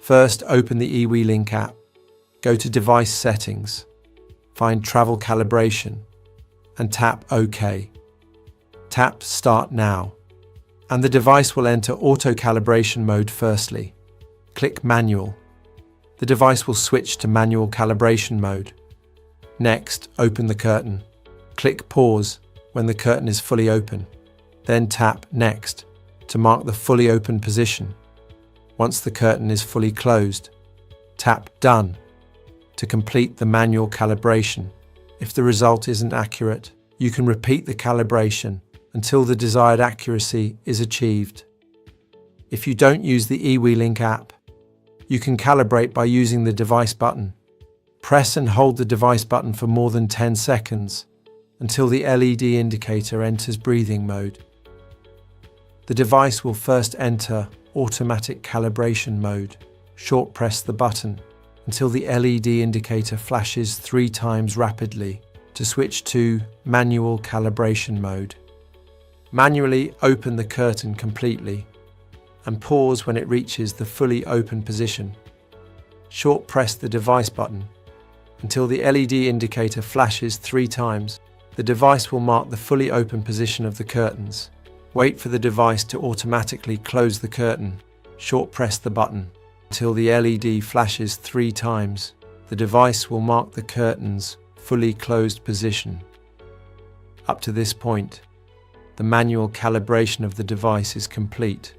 First, open the eWeLink app. Go to Device Settings, find Travel Calibration, and tap OK. Tap Start Now, and the device will enter auto calibration mode firstly. Click Manual. The device will switch to manual calibration mode. Next, open the curtain. Click Pause when the curtain is fully open. Then tap Next to mark the fully open position. Once the curtain is fully closed, tap Done to complete the manual calibration. If the result isn't accurate, you can repeat the calibration until the desired accuracy is achieved. If you don't use the eWeLink app, you can calibrate by using the device button. Press and hold the device button for more than 10 seconds until the LED indicator enters breathing mode. The device will first enter automatic calibration mode. Short press the button until the LED indicator flashes 3 times rapidly to switch to manual calibration mode. Manually open the curtain completely and pause when it reaches the fully open position. Short press the device button until the LED indicator flashes 3 times. The device will mark the fully open position of the curtains. Wait for the device to automatically close the curtain. Short press the button until the LED flashes 3 times. The device will mark the curtain's fully closed position. Up to this point, the manual calibration of the device is complete.